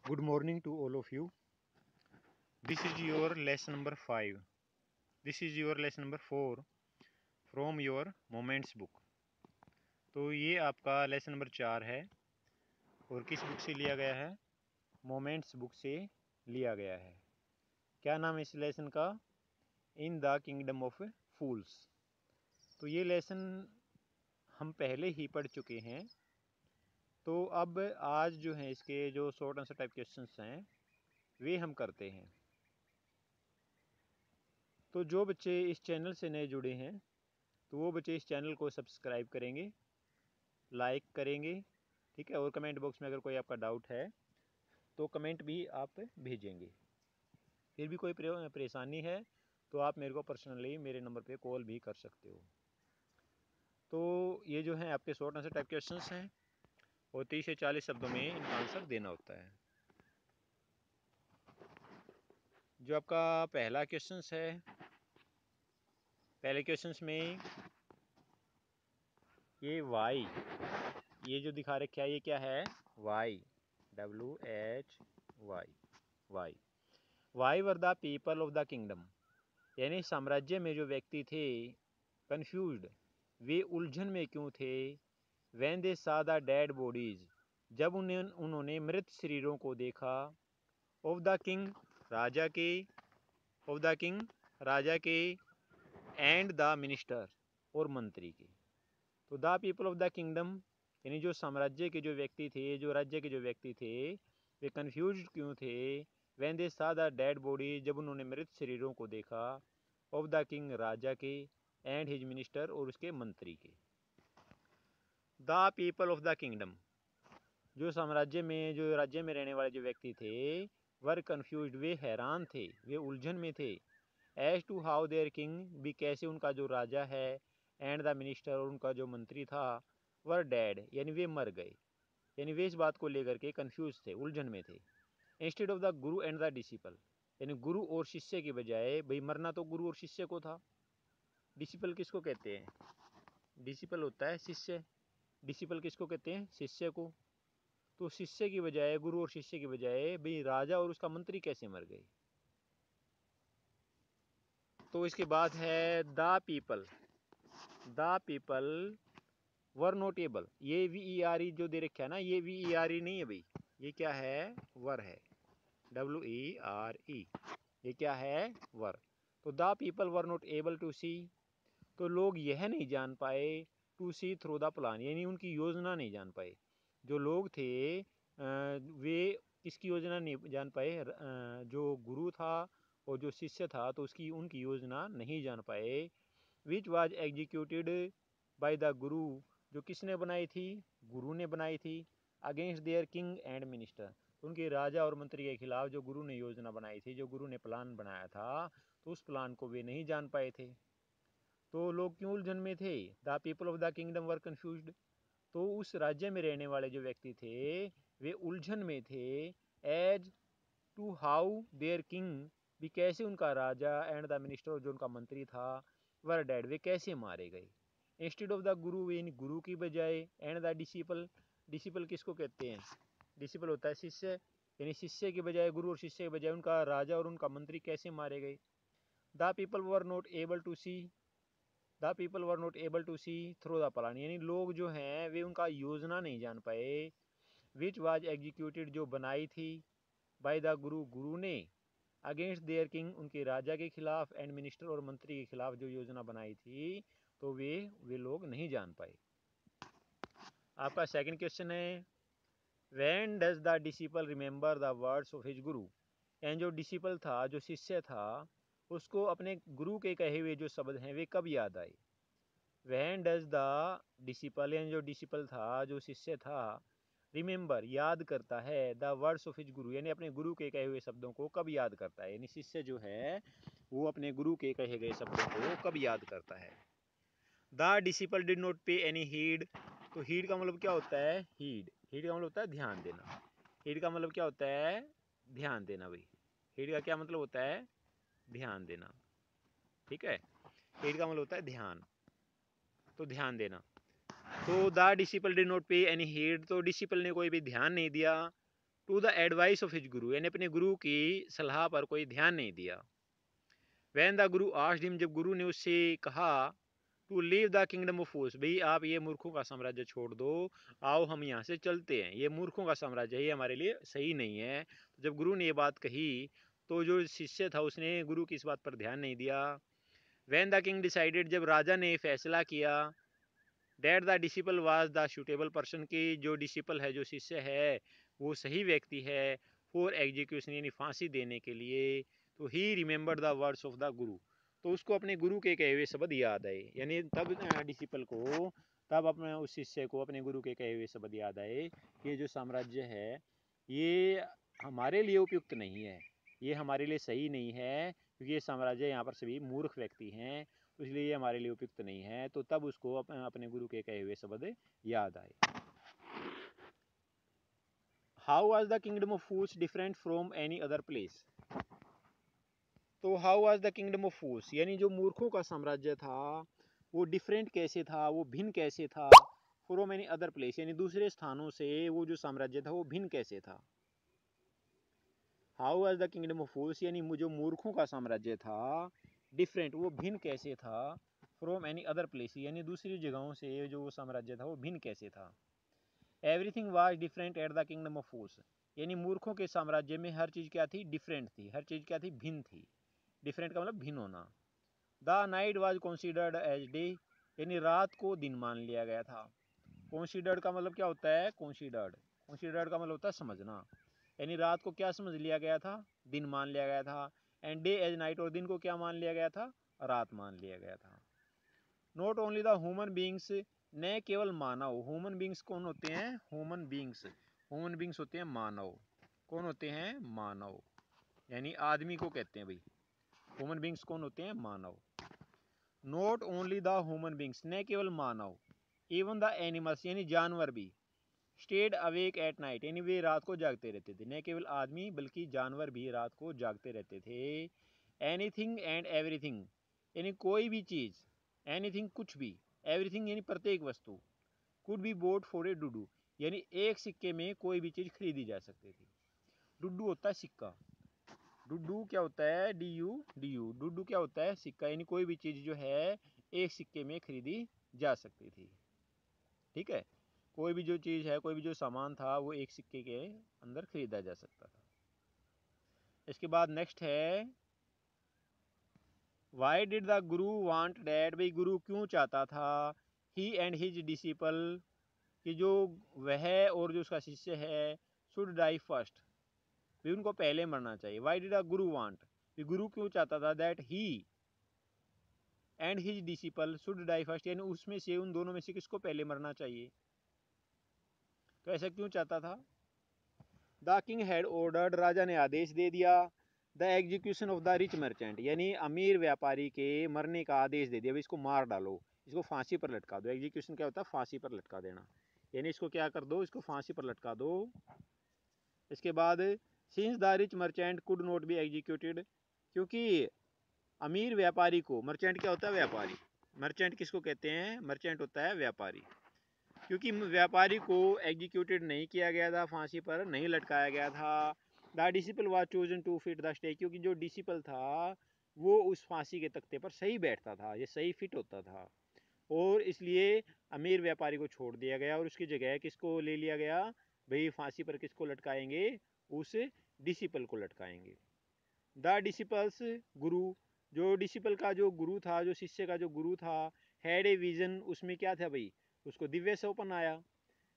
Good morning to all of you. This is your lesson number 5. This is your lesson number 4 from your Moments book. तो ये आपका lesson number 4 है और किस book से लिया गया है? मोमेंट्स बुक से लिया गया है। क्या नाम है इस लेसन का? इन द किंगडम ऑफ फूल्स। तो ये लेसन हम पहले ही पढ़ चुके हैं। तो अब आज जो है इसके जो शॉर्ट आंसर टाइप क्वेश्चंस हैं वे हम करते हैं। तो जो बच्चे इस चैनल से नए जुड़े हैं तो वो बच्चे इस चैनल को सब्सक्राइब करेंगे, लाइक करेंगे, ठीक है। और कमेंट बॉक्स में अगर कोई आपका डाउट है तो कमेंट भी आप भेजेंगे। फिर भी कोई परेशानी है तो आप मेरे को पर्सनली मेरे नंबर पे कॉल भी कर सकते हो। तो ये जो है आपके शॉर्ट आंसर टाइप क्वेश्चंस हैं और 30 से 40 शब्दों में इनका आंसर देना होता है। जो आपका पहला क्वेश्चन है, पहले क्वेश्चन में ये वाई, ये जो दिखा रखा है ये क्या है? Why, WH Y. Why were the people of the kingdom, यानी साम्राज्य में जो व्यक्ति थे, कन्फ्यूज्ड, वे उलझन में क्यों थे? व्हेन दे सा द डेड बॉडीज, जब उन्होंने मृत शरीरों को देखा, ऑफ द किंग, राजा के, ऑफ द किंग, राजा के, एंड द मिनिस्टर, और मंत्री के। तो the people of the kingdom यानी जो साम्राज्य के जो व्यक्ति थे, जो राज्य के जो व्यक्ति थे, वे कन्फ्यूज क्यों थे? व्हेन दे सा द डेड बॉडी, जब उन्होंने मृत शरीरों को देखा, ऑफ द किंग, राजा के, एंड हिज मिनिस्टर, और उसके मंत्री के। The people of the kingdom, जो साम्राज्य में, जो राज्य में रहने वाले जो व्यक्ति थे, वर कन्फ्यूज, वे हैरान थे, वे उलझन में थे, as to how their king, भी कैसे उनका जो राजा है, एंड द मिनिस्टर, और उनका जो मंत्री था, वर डेड, यानी वे मर गए, यानी वे इस बात को लेकर के कन्फ्यूज थे, उलझन में थे। Instead of the Guru and the disciple, यानी गुरु और शिष्य के बजाय, भाई मरना तो गुरु और शिष्य को था। डिसिपल किसको कहते हैं? डिसिपल होता है शिष्य। डिसिपल किसको कहते हैं? शिष्य को। तो शिष्य की बजाय, गुरु और शिष्य की बजाय, भाई राजा और उसका मंत्री कैसे मर गए? तो इसके बाद है the people, the people were not able, ये VERE जो दे रखा है ना, ये VERE नहीं है भाई, ये क्या है? वर है, WERE, ये क्या है? वर। तो the people were not able to see, तो लोग यह नहीं जान पाए, to see through the plan, यानी उनकी योजना नहीं जान पाए। जो लोग थे वे किसकी योजना नहीं जान पाए? जो गुरु था और जो शिष्य था, तो उसकी, उनकी योजना नहीं जान पाए। Which was executed by the गुरु, जो किसने बनाई थी? गुरु ने बनाई थी। Against their king and minister, उनके राजा और मंत्री के खिलाफ जो गुरु ने योजना बनाई थी, जो गुरु ने प्लान बनाया था, तो उस प्लान को वे नहीं जान पाए थे। तो लोग क्यों उलझन में थे? The people of the kingdom were confused, तो उस राज्य में रहने वाले जो व्यक्ति थे वे उलझन में थे। As to how their king, भी कैसे उनका राजा, एंड द मिनिस्टर, जो उनका मंत्री था, वर डेड, वे कैसे मारे गए। इंस्टेड ऑफ द गुरु, यानी गुरु की बजाय, एंड द डिसिपल, डिसिपल किसको कहते हैं? डिसिपल होता है शिष्य, यानी शिष्य के बजाय, गुरु और शिष्य के बजाय उनका राजा और उनका मंत्री कैसे मारे गए। The people were not able to see, the people were not able to see through the plan, यानी लोग जो हैं वे उनका योजना नहीं जान पाए। विच वाज एग्जीक्यूटेड, जो बनाई थी, बाय द गुरु, गुरु ने, अगेंस्ट देयर किंग, उनके राजा के खिलाफ, एंड मिनिस्टर, और मंत्री के खिलाफ जो योजना बनाई थी, तो वे लोग नहीं जान पाए। आपका सेकंड क्वेश्चन है, when does the disciple remember the words of his Guru, and जो डिसिपल था, जो शिष्य था, उसको अपने गुरु के कहे हुए जो शब्द हैं वे कब याद आए? व्हेन डज द डिसिपल, यानी जो डिसिपल था, जो शिष्य था, रिमेंबर, याद करता है, the words of his guru, यानी अपने गुरु के कहे हुए शब्दों को कब याद करता है? यानी शिष्य जो है वो अपने गुरु के कहे गए शब्दों को कब याद करता है? The disciple did not pay any heed, तो हीड का मतलब क्या होता है? हीड, हीड का मतलब होता है ध्यान देना। हीड का मतलब क्या होता है? ध्यान देना भाई। हीड का क्या मतलब होता है? ध्यान देना, ठीक है। हीड का मतलब होता है ध्यान, तो ध्यान देना। तो the disciple did not pay any heed, तो डिसिपल ने कोई भी ध्यान नहीं दिया to the advice of his guru, यानी अपने गुरु की सलाह पर कोई ध्यान नहीं दिया। When the guru asked him, जब गुरु ने उससे कहा to leave the kingdom of fools, भाई आप ये मूर्खों का साम्राज्य छोड़ दो, आओ हम यहाँ से चलते हैं, ये मूर्खों का साम्राज्य है, ये हमारे लिए सही नहीं है। तो जब गुरु ने ये बात कही तो जो शिष्य था उसने गुरु की इस बात पर ध्यान नहीं दिया। वैन द किंग डिसाइडेड, जब राजा ने फैसला किया, that the disciple was the suitable person, की जो डिसिपल है, जो शिष्य है, वो सही व्यक्ति है फॉर एग्जीक्यूशन, यानी फांसी देने के लिए। तो he remember the words of the guru, तो उसको अपने गुरु के कहे हुए शब्द याद आए, यानी तब डिसिपल को, तब अपने उस शिष्य को अपने गुरु के कहे हुए शब्द याद आए कि ये जो साम्राज्य है ये हमारे लिए उपयुक्त नहीं है, ये हमारे लिए सही नहीं है, क्योंकि ये साम्राज्य, यहाँ पर सभी मूर्ख व्यक्ति हैं, तो इसलिए ये हमारे लिए उपयुक्त नहीं है। तो तब उसको अपने गुरु के कहे हुए शब्द याद आए। How was the kingdom of fools different from any other place, तो how was the kingdom of fools, यानी जो मूर्खों का साम्राज्य था वो डिफरेंट कैसे था, वो भिन्न कैसे था, फ्रॉम एनी अदर प्लेस, यानी दूसरे स्थानों से वो जो साम्राज्य था वो भिन्न कैसे था। How was the kingdom of fools, यानी जो मूर्खों का साम्राज्य था डिफरेंट, वो भिन्न कैसे था, फ्रॉम एनी अदर प्लेस, यानी दूसरी जगहों से जो वो साम्राज्य था वो भिन्न कैसे था। Everything was different at the kingdom of fools, यानी मूर्खों के साम्राज्य में हर चीज़ क्या थी, डिफरेंट थी, हर चीज़ क्या थी, भिन्न थी। डिफरेंट का मतलब भिन्न होना। The night was considered as day, यानी रात को दिन मान लिया गया था। कंसीडर्ड का मतलब क्या होता है, कंसीडर्ड, कंसीडर्ड का मतलब होता है समझना, यानी रात को क्या समझ लिया गया था, दिन मान लिया गया था। एंड डे एज नाइट, और दिन को क्या मान लिया गया था, रात मान लिया गया था। Not only the human beings, न केवल मानव, ह्यूमन बींग्स कौन होते हैं, ह्यूमन बींग्स, ह्यूमन बींग्स होते हैं मानव, कौन होते हैं, मानव, यानी आदमी को कहते हैं भाई, ह्यूमन बींग्स कौन होते हैं, मानव। Not only the human beings, न केवल मानव, इवन द एनिमल्स, यानी जानवर भी, स्टेड अवेक एट नाइट, यानी वे रात को जागते रहते थे, न केवल आदमी बल्कि जानवर भी रात को जागते रहते थे। एनीथिंग एंड एवरीथिंग, यानी कोई भी चीज़, एनीथिंग कुछ भी, एवरीथिंग यानी प्रत्येक वस्तु, could be bought for a duddu, यानी एक सिक्के में कोई भी चीज़ खरीदी जा सकती थी। डुडू होता है सिक्का, डुडू क्या होता है, डी यू, डुडू क्या होता है, सिक्का, यानी कोई भी चीज़ जो है एक सिक्के में खरीदी जा सकती थी। ठीक है, कोई भी जो चीज़ है, कोई भी जो सामान था वो एक सिक्के के अंदर खरीदा जा सकता था। इसके बाद नेक्स्ट है, Y did the guru want that, भाई गुरु क्यों चाहता था, ही एंड हिज डिसिपल, कि जो वह और जो उसका शिष्य है, शुड डाई फर्स्ट, भी उनको पहले मरना चाहिए। Why did the guru want, गुरु क्यों चाहता था, that he and his disciple should die first, यानी उसमें से, उन दोनों में से किसको पहले मरना चाहिए, तो ऐसा क्यों चाहता था। द किंग हैड ऑर्डर्ड, राजा ने आदेश दे दिया, the execution of the rich merchant, यानी अमीर व्यापारी के मरने का आदेश दे दिया, इसको मार डालो, इसको फांसी पर लटका दो। एग्जीक्यूशन क्या होता है, फांसी पर लटका देना, यानी इसको क्या कर दो, इसको फांसी पर लटका दो। इसके बाद, since the rich merchant could not be executed, क्योंकि अमीर व्यापारी को, मर्चेंट क्या होता है, व्यापारी, मर्चेंट किसको कहते हैं, मर्चेंट होता है व्यापारी, क्योंकि व्यापारी को एग्जीक्यूटेड नहीं किया गया था, फांसी पर नहीं लटकाया गया था। The disciple was chosen to fit the stake, क्योंकि जो डिसिपल था वो उस फांसी के तख्ते पर सही बैठता था, ये सही फिट होता था, और इसलिए अमीर व्यापारी को छोड़ दिया गया और उसकी जगह किसको ले लिया गया, भाई फांसी पर किसको लटकाएंगे, उस डिसिपल को लटकाएंगे। द डिसिपल्स गुरु, जो डिसिपल का जो गुरु था, जो शिष्य का जो गुरु था, हैड ए विजन, उसमें क्या था भाई, उसको दिव्य सपन आया।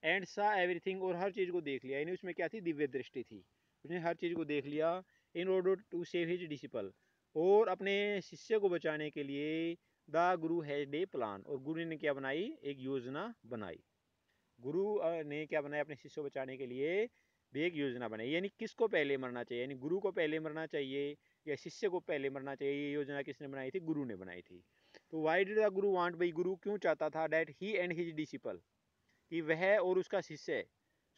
एंड सा एवरीथिंग, और हर चीज़ को देख लिया, यानी उसमें क्या थी, दिव्य दृष्टि थी, उसने हर चीज़ को देख लिया। In order to save his disciple, और अपने शिष्य को बचाने के लिए, the Guru had a plan, और गुरु ने क्या बनाई, एक योजना बनाई। गुरु ने क्या बनाया, अपने शिष्य को बचाने के लिए भी एक योजना बनाई, यानी किसको पहले मरना चाहिए, यानी गुरु को पहले मरना चाहिए या शिष्य को पहले मरना चाहिए, ये योजना किसने बनाई थी, गुरु ने बनाई थी। तो Y did the guru want, भाई गुरु क्यों चाहता था, that he and his disciple, कि वह और उसका शिष्य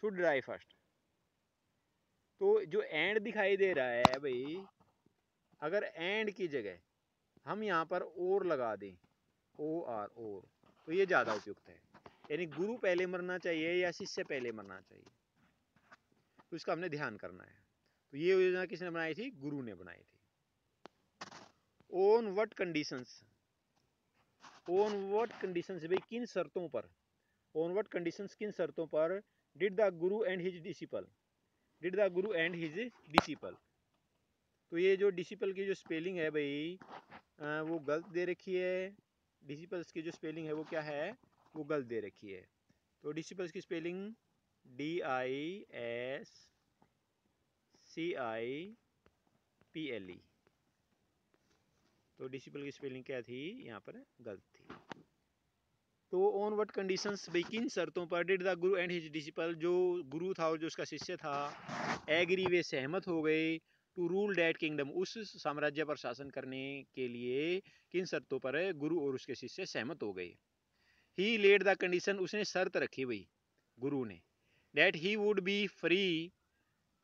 शुड डाई फर्स्ट। तो जो एंड दिखाई दे रहा है भाई, अगर एंड की जगह हम यहाँ पर और लगा दें, ओ आर, और, तो ये ज़्यादा उपयुक्त है, यानी गुरु पहले मरना चाहिए या शिष्य पहले मरना चाहिए, तो इसका हमने ध्यान करना है। तो ये योजना किसने बनाई थी? गुरु ने बनाई थी। On what conditions, on what conditions भाई किन शर्तों पर, ऑन व्हाट कंडीशंस किन शर्तों पर did the Guru and his disciple, did the Guru and his disciple. तो ये जो डिसिपल की जो स्पेलिंग है भाई वो गलत दे रखी है। डिसिपल्स की जो स्पेलिंग है वो क्या है? वो गलत दे रखी है। तो डिसिपल्स की स्पेलिंग DISCIPLE। तो डिसिपल की स्पेलिंग क्या थी? यहाँ पर गलत थी। तो ऑन व्हाट कंडीशंस भाई किन शर्तों पर did the Guru and his disciple, जो गुरु था और जो उसका शिष्य था, एग्री वे सहमत हो गए, टू रूल दैट किंगडम उस साम्राज्य पर शासन करने के लिए किन शर्तों पर गुरु और उसके शिष्य सहमत हो गए। ही लेड द कंडीशन, उसने शर्त रखी भाई गुरु ने, that he would be free,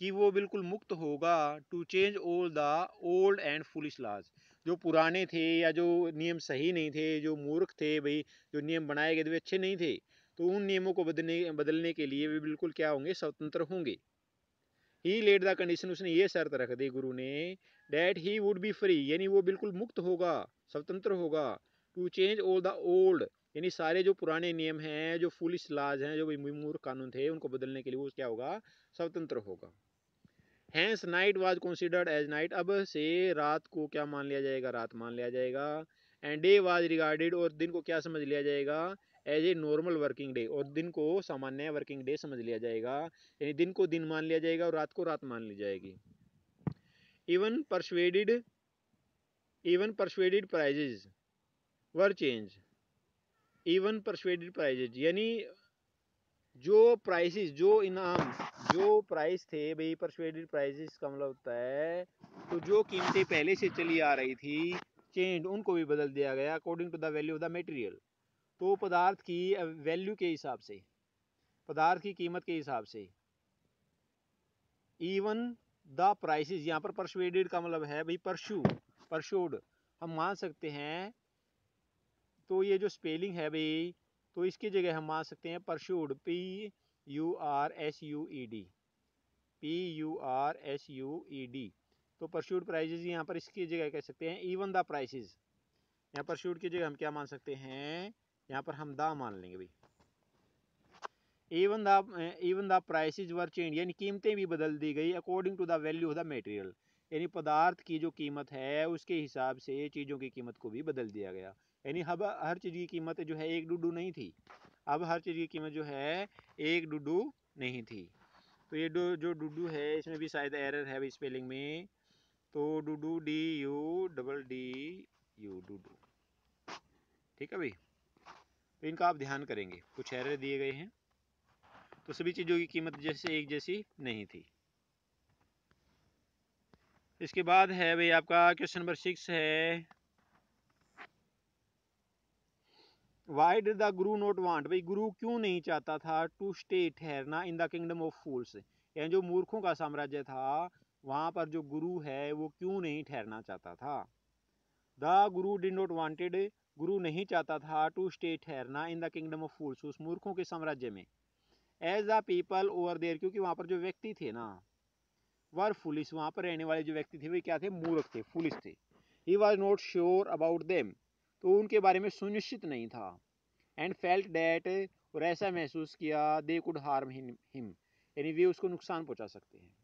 कि वो बिल्कुल मुक्त होगा, to change all the old and foolish laws, जो पुराने थे या जो नियम सही नहीं थे, जो मूर्ख थे भाई, जो नियम बनाए गए थे वे अच्छे नहीं थे, तो उन नियमों को बदलने के लिए वे बिल्कुल क्या होंगे? स्वतंत्र होंगे। ही लेड द कंडीशन, उसने ये शर्त रख दी गुरु ने, that he would be free, यानी वो बिल्कुल मुक्त होगा, स्वतंत्र होगा, to change all the old, यानी सारे जो पुराने नियम हैं, जो फुलिश लॉज हैं, जो मूर्ख कानून थे, उनको बदलने के लिए वो क्या होगा? स्वतंत्र होगा। Hence night was considered as night, अब से रात को क्या मान लिया जाएगा? रात मान लिया जाएगा। एंड डे वाज रिगार्डेड, और दिन को क्या समझ लिया जाएगा? As a normal working day, और दिन को सामान्य वर्किंग डे समझ लिया जाएगा, यानी दिन को दिन मान लिया जाएगा और रात को रात मान ली जाएगी। इवन परसुएडेड प्राइजेज वर चेंज, इवन परसुएडेड प्राइजेज यानी जो प्राइसेस, जो इनाम, जो प्राइस थे भाई, परसुएडेड प्राइसेस का मतलब होता है तो जो कीमतें पहले से चली आ रही थी, चेंज, उनको भी बदल दिया गया according to the value of the material. तो पदार्थ की वैल्यू के हिसाब से, पदार्थ की कीमत के हिसाब से। इवन द प्राइसेस, यहाँ पर परसुएडेड का मतलब है भाई परशूड हम मान सकते हैं। तो ये जो स्पेलिंग है भाई, तो इसकी जगह हम मान सकते हैं परशूड, PURSUED। तो परशूड प्राइजेज यहाँ पर इसकी जगह कह सकते हैं इवन द प्राइसेस। यहाँ परशूड की जगह हम क्या मान सकते हैं? यहाँ पर हम दा मान लेंगे भाई। Even the prices were change, यानी कीमतें भी बदल दी गई according to the value of the material, यानी पदार्थ की जो कीमत है उसके हिसाब से चीज़ों की कीमत को भी बदल दिया गया। यानी अब हर चीज़ की कीमत जो है एक डुडू नहीं थी, अब हर चीज़ की कीमत जो है एक डुडू नहीं थी। तो ये जो डुडू है इसमें भी शायद एरर है भाई स्पेलिंग में। तो डुडू DUDDU डुडू, ठीक है भाई। तो इनका आप ध्यान करेंगे, कुछ एरर दिए गए हैं। तो सभी चीज़ों की कीमत जैसे एक जैसी नहीं थी। इसके बाद है भाई आपका क्वेश्चन नंबर 6 है, Y did the Guru not want, भाई गुरु क्यों नहीं चाहता था टू स्टे ठहरना in the kingdom of fools, यानी जो मूर्खों का साम्राज्य था वहां पर जो गुरु है वो क्यों नहीं ठहरना चाहता था। The Guru did not wanted, गुरु नहीं चाहता था टू स्टे ठहरना in the kingdom of fools, उस मूर्खों के साम्राज्य में। As the people over there, क्योंकि वहां पर जो व्यक्ति थे ना वर फुलिश, वहां पर रहने वाले जो व्यक्ति थे वे क्या थे? मूर्ख थे, फुलिश थे। He was not sure about them, तो उनके बारे में सुनिश्चित नहीं था। एंड फेल्ट डैट, और ऐसा महसूस किया, दे कुड हार्म हिम, यानी वे उसको नुकसान पहुंचा सकते हैं।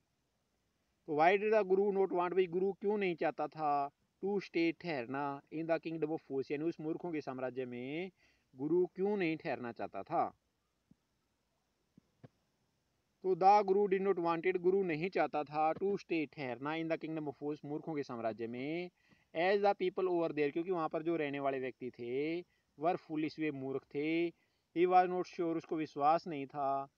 तो Y did the Guru not want, भाई गुरु क्यों नहीं चाहता था टू स्टे ठहरना in the kingdom of fools, यानी उस मूर्खों के साम्राज्य में गुरु क्यों नहीं ठहरना चाहता था। तो the Guru did not wanted, गुरु नहीं चाहता था टू स्टे ठहरना in the kingdom of fools, मूर्खों के साम्राज्य में। As the people over there, क्योंकि वहां पर जो रहने वाले व्यक्ति थे वर फुलिश, वे मूर्ख थे। ही वॉज नॉट श्योर, उसको विश्वास नहीं था,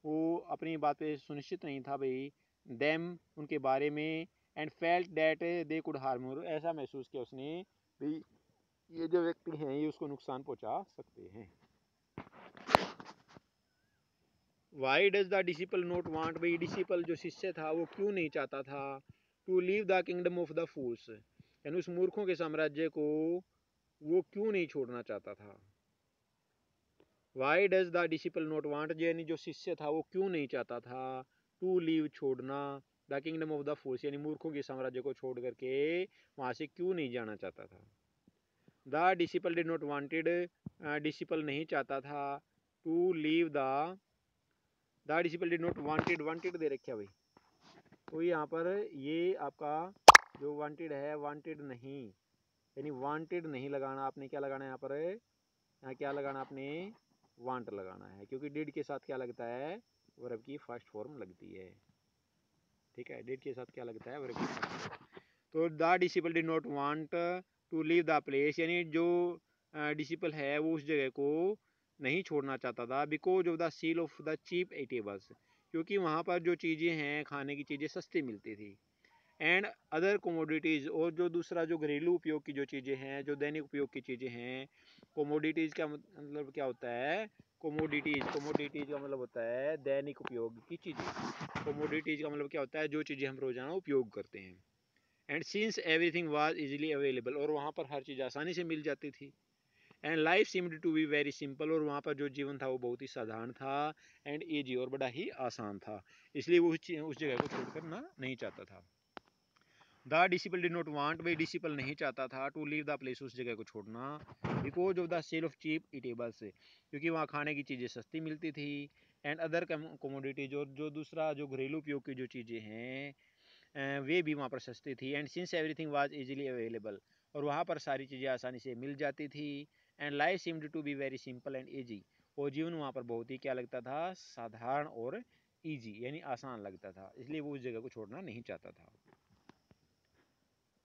वो अपनी बात पे सुनिश्चित नहीं था भाई, देम, उनके बारे में। And felt that they could harm, ऐसा महसूस किया उसने भाई ये जो व्यक्ति हैं ये उसको नुकसान पहुंचा सकते हैं। Why does the disciple not want, भाई डिसिपल जो शिष्य था वो क्यों नहीं चाहता था to leave the kingdom of the fools, यानी उस मूर्खों के साम्राज्य को वो क्यों नहीं छोड़ना चाहता था। Y does the disciple not want, यानी जो शिष्य था वो क्यों नहीं चाहता था टू लीव छोड़ना, the kingdom of the fools यानी मूर्खों के साम्राज्य को छोड़ करके वहाँ से क्यों नहीं जाना चाहता था। The disciple did not wanted, disciple नहीं चाहता था to leave the disciple did not wanted, wanted दे रखा भाई, तो यहाँ पर ये आपका जो वांटेड है वांटेड नहीं, यानी वांटेड नहीं लगाना आपने, क्या लगाना है यहाँ पर, यहाँ क्या लगाना आपने, वांट लगाना है, क्योंकि डिड के साथ क्या लगता है, वर्ब की फर्स्ट फॉर्म लगती है। ठीक है, डिड के साथ क्या लगता है, वर्ब की फर्स्ट फॉर्म। तो the disciple did not want to leave the place, यानी जो डिसिपल है वो उस जगह को नहीं छोड़ना चाहता था, because of the sale of the cheap eatables, क्योंकि वहाँ पर जो चीज़ें हैं खाने की चीज़ें सस्ती मिलती थी, एंड अदर कोमोडिटीज़, और जो दूसरा जो घरेलू उपयोग की जो चीज़ें हैं, जो दैनिक उपयोग की चीज़ें हैं, कोमोडिटीज़ का मतलब क्या होता है, कोमोडिटीज़, कोमोडिटीज़ का मतलब होता है दैनिक उपयोग की चीज़ें, कोमोडिटीज़ का मतलब क्या होता है, जो चीज़ें हम रोजाना उपयोग करते हैं। And since everything was easily available, और वहाँ पर हर चीज़ आसानी से मिल जाती थी। And life seemed to be very simple, और वहाँ पर जो जीवन था वो बहुत ही साधारण था, एंड ईजी, और बड़ा ही आसान था, इसलिए वो उस जगह को छोड़कर ना नहीं चाहता था। The disciple did not want, भाई डिसिपल नहीं चाहता था टू लीव द प्लेस, उस जगह को छोड़ना, because of the sale of cheap eatables, क्योंकि वहाँ खाने की चीज़ें सस्ती मिलती थी, एंड अदर कमोडिटीज, और जो दूसरा जो घरेलू उपयोग की जो चीज़ें हैं वे भी वहाँ पर सस्ती थी, and since everything was easily available, और वहाँ पर सारी चीज़ें आसानी से मिल जाती थी, and life seemed to be very simple and easy, और जीवन वहाँ पर बहुत ही क्या लगता था, साधारण और ईजी यानी आसान लगता था, इसलिए वो उस जगह को छोड़ना नहीं चाहता था।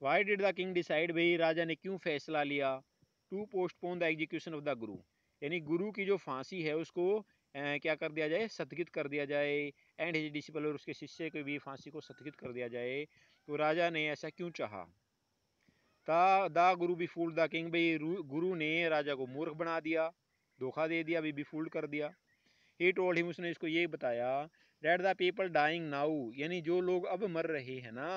Why did the king decide, भाई राजा ने क्यों फैसला लिया, to postpone the execution of the guru, यानी गुरु की जो फांसी है उसको क्या कर दिया जाए, स्थगित कर दिया जाए, एंड हिज डिसिपल, और उसके शिष्य की भी फांसी को स्थगित कर दिया जाए, तो राजा ने ऐसा क्यों चाहा। The Guru B fooled the king, भाई गुरु ने राजा को मूर्ख बना दिया, धोखा दे दिया, बी फूल्ड कर दिया। ही टोल्ड हिम, उसने इसको ये बताया, that the people dying now, यानी जो लोग अब मर रहे हैं ना,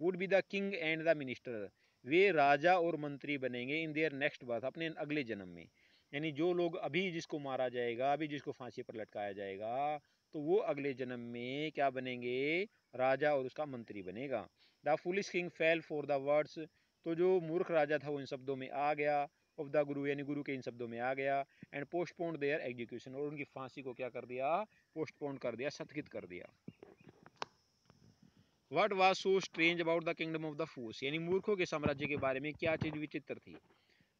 would be the king and the minister, वे राजा और मंत्री बनेंगे इन देयर नेक्स्ट बर्थ, अपने अगले जन्म में, यानी जो लोग अभी जिसको मारा जाएगा, अभी जिसको फांसी पर लटकाया जाएगा, तो वो अगले जन्म में क्या बनेंगे, राजा और उसका मंत्री बनेगा। The foolish king fail for the words, तो जो मूर्ख राजा था वो इन शब्दों में आ गया, ऑफ द गुरु यानी गुरु के इन शब्दों में आ गया, एंड पोस्टपोन देयर एग्जीक्यूशन, और उनकी फांसी को क्या कर दिया, पोस्टपोन कर दिया, स्थगित कर दिया। What was so strange about the kingdom of the fools, यानी मूर्खों के साम्राज्य के बारे में क्या चीज विचित्र थी।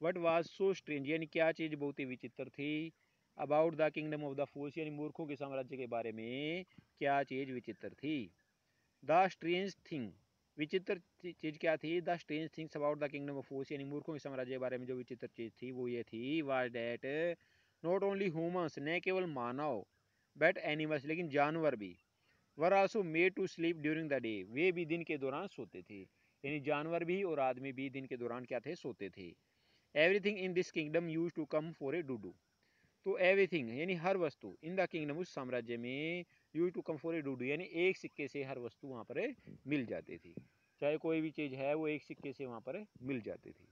व्हाट वाज सो स्ट्रेंज यानी क्या चीज बहुत ही विचित्र थी, about the kingdom of the fools यानी मूर्खों के साम्राज्य के बारे में क्या चीज विचित्र थी। द स्ट्रेंज थिंग, विचित्र चीज क्या थी, the strange things about the kingdom of fools यानी मूर्खों के साम्राज्य के बारे में जो विचित्र चीज थी वो ये थी, was that not only humans, न केवल मानव, बट एनिमल्स, लेकिन जानवर भी, were also made to sleep during the day, वे भी दिन के दौरान सोते थे, यानी जानवर भी और आदमी भी दिन के दौरान क्या थे, सोते थे। Everything in this kingdom used to come for a duddu, तो एवरीथिंग यानी हर वस्तु, इन द किंगडम उस साम्राज्य में, used to come for a duddu यानी एक सिक्के से हर वस्तु वहाँ पर मिल जाती थी, चाहे कोई भी चीज है वो एक सिक्के से वहाँ पर मिल जाती थी।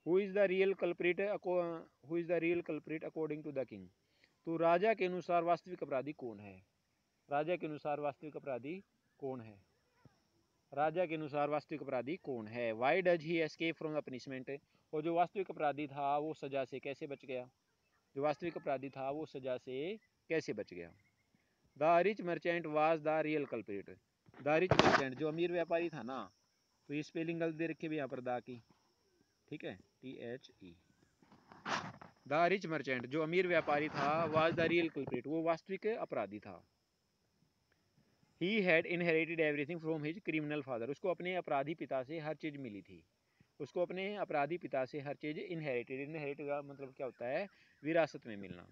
Who is the real culprit, who is the real culprit according to the king, तो राजा के अनुसार वास्तविक अपराधी कौन है, राजा के अनुसार वास्तविक अपराधी कौन है, राजा के अनुसार वास्तविक अपराधी कौन है। Why does he escape from the punishment, और जो वास्तविक अपराधी था वो सजा से कैसे बच गया, जो वास्तविक अपराधी था वो सजा से कैसे बच गया। The rich merchant was the real culprit, the rich merchant जो अमीर व्यापारी था ना, तो ये स्पेलिंग गलत दे रखी है यहाँ पर दा की, ठीक है, THE, द रिच मर्चेंट जो अमीर व्यापारी था, वाज द रियल कल्प्रिट वो वास्तविक अपराधी था। He had inherited everything from his criminal father, उसको अपने अपराधी पिता से हर चीज़ मिली थी, उसको अपने अपराधी पिता से हर चीज़ इनहेरिटेड, इनहेरिटेड का मतलब क्या होता है, विरासत में मिलना,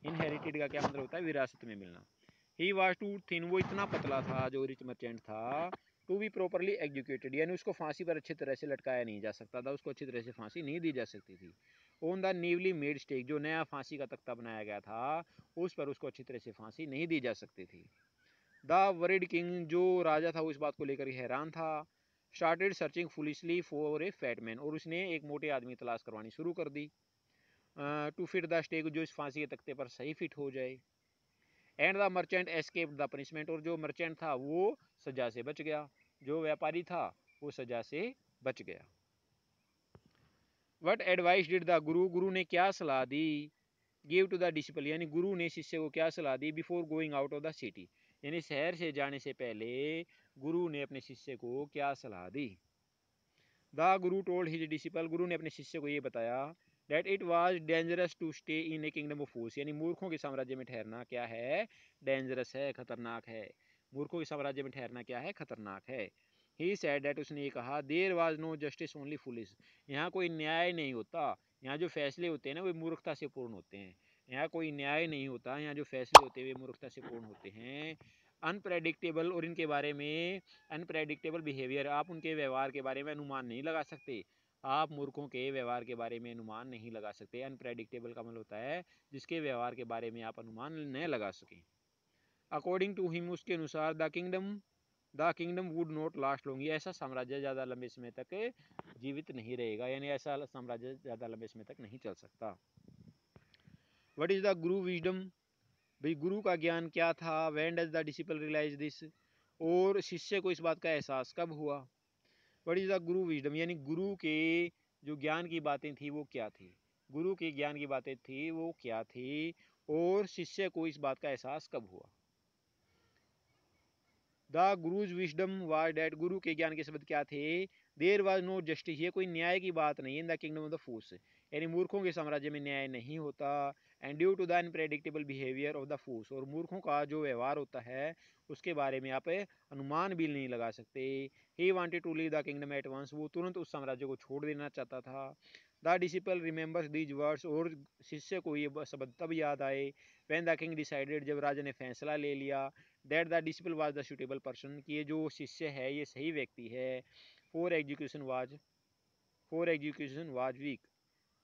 इनहेरिटेड का क्या मतलब होता है, विरासत में मिलना। ही वाज टू थिन, वो इतना पतला था जो रिच मर्चेंट था, टू बी प्रॉपरली एग्जीक्यूटेड यानी उसको फांसी पर अच्छी तरह से लटकाया नहीं जा सकता था, उसको अच्छी तरह से फांसी नहीं दी जा सकती थी। On the newly made stake, जो नया फांसी का तख्ता बनाया गया था उस पर उसको अच्छी तरह से फांसी नहीं दी जा सकती थी। द वरिड किंग, जो राजा था वो इस बात को लेकर हैरान था, started searching foolishly for a fat man, और उसने एक मोटे आदमी तलाश करवानी शुरू कर दी, टू फिट द स्टेक, जो इस फांसी के तख्ते पर सही फिट हो जाए। And the merchant escaped the punishment, और जो मर्चेंट था वो सजा से बच गया, जो व्यापारी था वो सजा से बच गया। वट एडवाइस डिड द गुरु, गुरु ने क्या सलाह दी, गिव टू द डिसिपल, यानी गुरु ने शिष्य को क्या सलाह दी, before going out of the city, यानी शहर से जाने से पहले गुरु ने अपने शिष्य को क्या सलाह दी। The guru told his disciple, गुरु ने अपने शिष्य को ये बताया, that it was dangerous to stay in a kingdom of fools, यानी मूर्खों के साम्राज्य में ठहरना क्या है, डेंजरस है, खतरनाक है। मूर्खों के साम्राज्य में ठहरना क्या है, खतरनाक है। ही सेड दैट, उसने ये कहा, there was no justice only foolish, यहाँ कोई न्याय नहीं होता, यहाँ जो फैसले होते हैं ना वो मूर्खता से पूर्ण होते हैं। यहाँ कोई न्याय नहीं होता, यहाँ जो फैसले होते हैं वे मूर्खता से पूर्ण होते हैं। अनप्रेडिक्टेबल, और इनके बारे में अनप्रेडिक्टेबल बिहेवियर, आप उनके व्यवहार के बारे में अनुमान नहीं लगा सकते। आप मूर्खों के व्यवहार के बारे में अनुमान नहीं लगा सकते। अनप्रेडिक्टेबल का मतलब होता है जिसके व्यवहार के बारे में आप अनुमान न लगा सकें। अकॉर्डिंग टू हिम, उसके अनुसार, the kingdom would not last long, ऐसा साम्राज्य ज़्यादा लंबे समय तक जीवित नहीं रहेगा, यानी ऐसा साम्राज्य ज़्यादा लंबे समय तक नहीं चल सकता। What is the guru wisdom, भाई गुरु का ज्ञान क्या था। When does the disciple realise this, और शिष्य को इस बात का एहसास कब हुआ। What is the guru wisdom, यानी गुरु के जो ज्ञान की बातें थी वो क्या थी, गुरु के ज्ञान की बातें थी वो क्या थी, और शिष्य को इस बात का एहसास कब हुआ। The gurus wisdom was that, गुरु के ज्ञान के शब्द क्या थे, देयर वाज नो जस्टिस, ये कोई न्याय की बात नहीं है, in the kingdom of the fools, यानी मूर्खों के साम्राज्य में न्याय नहीं होता। And due to the unpredictable behaviour of the fools, और मूर्खों का जो व्यवहार होता है उसके बारे में आप अनुमान भी नहीं लगा सकते। He wanted to leave the kingdom at once, वो तुरंत उस साम्राज्य को छोड़ देना चाहता था। The disciple remembers these words, और शिष्य को ये शब्द तब याद आए, व्हेन द किंग डिसाइडेड, जब राजा ने फैसला ले लिया, that the disciple was the suitable person, कि ये जो शिष्य है ये सही व्यक्ति है। फॉर एग्जीक्यूशन वाज वीक,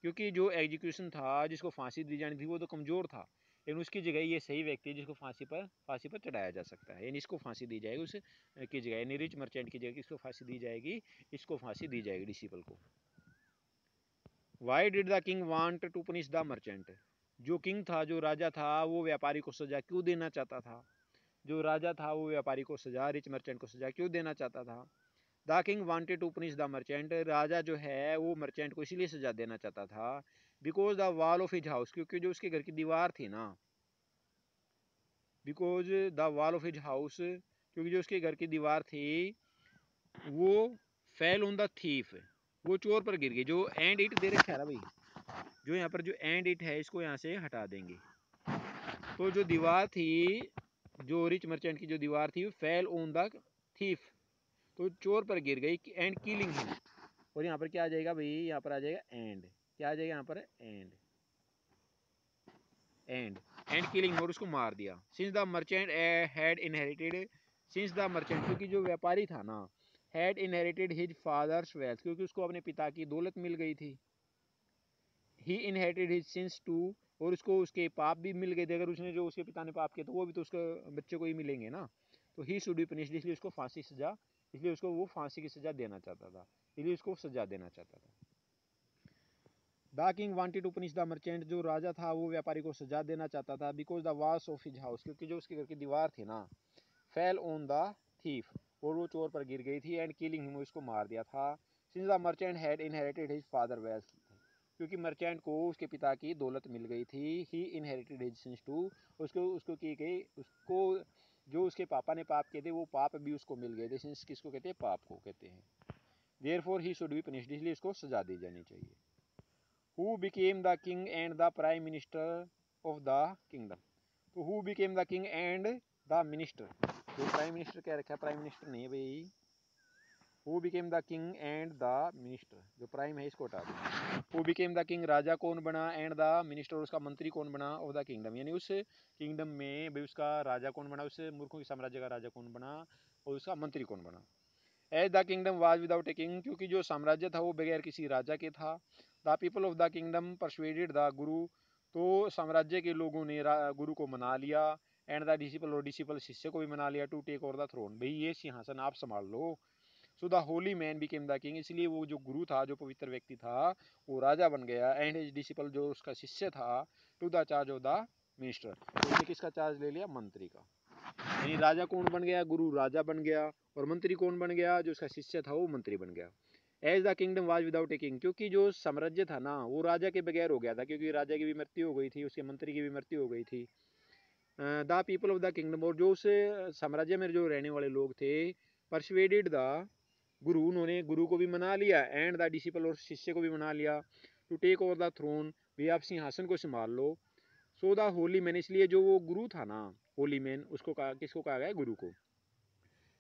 क्योंकि जो एग्जीक्यूशन था, जिसको फांसी दी जानी थी, वो तो कमजोर था, लेकिन उसकी जगह ये सही व्यक्ति है जिसको फांसी पर चढ़ाया जा सकता है, यानी इसको फांसी दी जाएगी उस की जगह, यानी रिच मर्चेंट की जगह किसको फांसी दी जाएगी, इसको फांसी दी जाएगी डिसिपल को। Why did the king want to punish the merchant, जो किंग था, जो राजा था, वो व्यापारी को सजा क्यों देना चाहता था, जो राजा था वो व्यापारी को सजा, रिच मर्चेंट को सजा क्यों देना चाहता था। The king wanted to punish the merchant, राजा जो है वो मर्चेंट को इसलिए सजा देना चाहता था, because the wall of his house, क्योंकि जो उसके घर की दीवार थी ना, because the wall of his house, क्योंकि जो उसके घर की दीवार थी वो फेल ऑन द थीफ, वो चोर पर गिर गई। जो एंड इट दे रखा है ना भाई, जो यहाँ पर जो एंड इट है इसको यहाँ से हटा देंगे, तो जो दीवार थी, जो रिच मर्चेंट की जो दीवार थी, फेल ऑन द थीफ, तो चोर पर गिर गई, एंड किलिंग हिम, और यहाँ पर क्या आ जाएगा भाई, यहाँ पर आ जाएगा एंड, क्या आ जाएगा यहाँ पर, एंड किलिंग, और उसको मार दिया। Since the merchant had inherited, since the merchant, क्योंकि जो व्यापारी था ना, had inherited his father's wealth, क्योंकि उसको अपने पिता की दौलत मिल गई थी। ही इनहेरिटेड हिज सिंस टू, और उसको उसके पाप भी मिल गए थे, अगर उसने जो उसके पिता ने पाप किए तो वो भी तो उसके बच्चे को ही मिलेंगे ना। तो ही शुड बी पनिश्ड, इसलिए उसको फांसी सजा, इसलिए उसको वो फांसी की सजा देना चाहता था, इसलिए उसको सजा देना चाहता था। The king wanted to punish the merchant, जो राजा था वो व्यापारी को सजा देना चाहता था, because the walls of his house, क्योंकि जो उसके घर की दीवार थी ना, फेल ऑन द थीफ, और वो चोर पर गिर गई थी, एंड किलिंग हिम, उसको मार दिया था। Since the merchant had inherited his father wealth, क्योंकि मर्चेंट को उसके पिता की दौलत मिल गई थी। ही इनहेरिटेड हिज सिंस टू, उसको उसको की गई, उसको जो उसके पापा ने पाप किए थे वो पाप भी उसको मिल गए थे। सिंस किसको कहते हैं, पाप को कहते हैं। Therefore he should be punished, इसलिए उसको सजा दी जानी चाहिए। Who became the king and the prime minister of the kingdom, तो who became the king and the minister, तो प्राइम मिनिस्टर क्या रखा है, प्राइम मिनिस्टर नहीं है भाई, who became the king and the minister, जो प्राइम है इसको हटा दो। who became the king, राजा कौन बना, and the minister, उसका मंत्री कौन बना, of the kingdom, यानी उस किंगडम में भाई उसका राजा कौन बना, उस मूर्खों के साम्राज्य का राजा कौन बना, और उसका मंत्री कौन बना। As the kingdom was without a king, क्योंकि जो साम्राज्य था वो बगैर किसी राजा के था। The people of the kingdom persuaded the guru, तो साम्राज्य के लोगों ने गुरु को मना लिया। एंड द डिसिपल, और डिसिपल शिष्य को भी मना लिया, to take over the throne, भाई ये सिंहासन आप संभाल लो। So the holy man became the king, इसलिए वो जो गुरु था, जो पवित्र व्यक्ति था, वो राजा बन गया। एंड हिज डिसिपल, जो उसका शिष्य था, to the charge of the minister. तो उसने किसका चार्ज ले लिया? मंत्री का। यानी राजा कौन बन गया? गुरु राजा बन गया, और मंत्री कौन बन गया? जो उसका शिष्य था वो मंत्री बन गया। As the kingdom was without a king, क्योंकि जो साम्राज्य था ना वो राजा के बगैर हो गया था, क्योंकि राजा की भी मृत्यु हो गई थी, उसके मंत्री की भी मृत्यु हो गई थी। The people of the kingdom, और जो उस साम्राज्य में जो रहने वाले लोग थे, परसुएडेड द गुरु, उन्होंने गुरु को भी मना लिया, एंड द डिसिपल, और शिष्य को भी मना लिया, to take over the throne, भी आप सिंहासन को संभाल लो। सो द होली मैन, इसलिए जो वो गुरु था ना, होली मैन, उसको कहा, किसको कहा गया? गुरु को।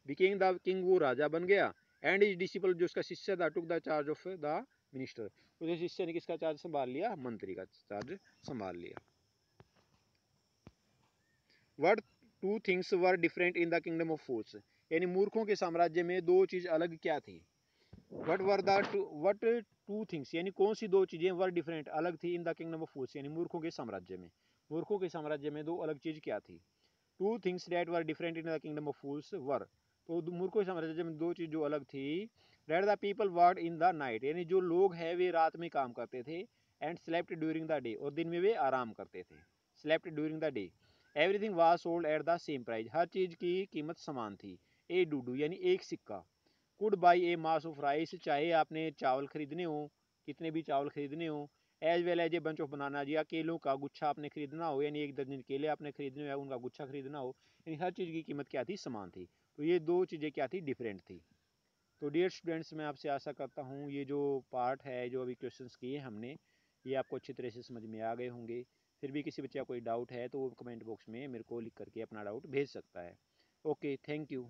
बिकेम द किंग, वो राजा बन गया, एंड इज डिसिपल, जो उसका शिष्य था, took the charge of the minister, उसके शिष्य ने किसका चार्ज संभाल लिया? मंत्री का चार्ज संभाल लिया। What two things were different in the kingdom of fools, यानी मूर्खों के साम्राज्य में दो चीज अलग क्या थी? what two things, यानी कौन सी दो चीजें वर डिफरेंट, अलग थी, इन द किंगडम ऑफ फूल्स, यानी मूर्खों के साम्राज्य में। मूर्खों के साम्राज्य में दो अलग चीज क्या थी? Two things that were different in the kingdom of fools were, तो मूर्खों के साम्राज्य में दो चीज जो अलग थी। That the people word in the night, यानी जो लोग हैं वे रात में काम करते थे, and slept during the day, और दिन में वे आराम करते थे। Slept during the day. Everything was sold at the same price, हर चीज की कीमत समान थी। ए डूडू, यानी एक सिक्का। Could by A mass of rice, चाहे आपने चावल खरीदने हो, कितने भी चावल खरीदने हो। As well as a bunch of banana, या केलों का गुच्छा आपने खरीदना हो, यानी एक दर्जन केले आपने खरीदने हो या उनका गुच्छा खरीदना हो, यानी हर चीज़ की कीमत क्या थी? समान थी। तो ये दो चीज़ें क्या थी? डिफरेंट थी। तो डियर स्टूडेंट्स, मैं आपसे आशा करता हूँ ये जो पार्ट है, जो अभी क्वेश्चंस किए हमने, ये आपको अच्छी तरह से समझ में आ गए होंगे। फिर भी किसी बच्चे का कोई डाउट है तो वो कमेंट बॉक्स में मेरे को लिख करके अपना डाउट भेज सकता है। Okay, thank you.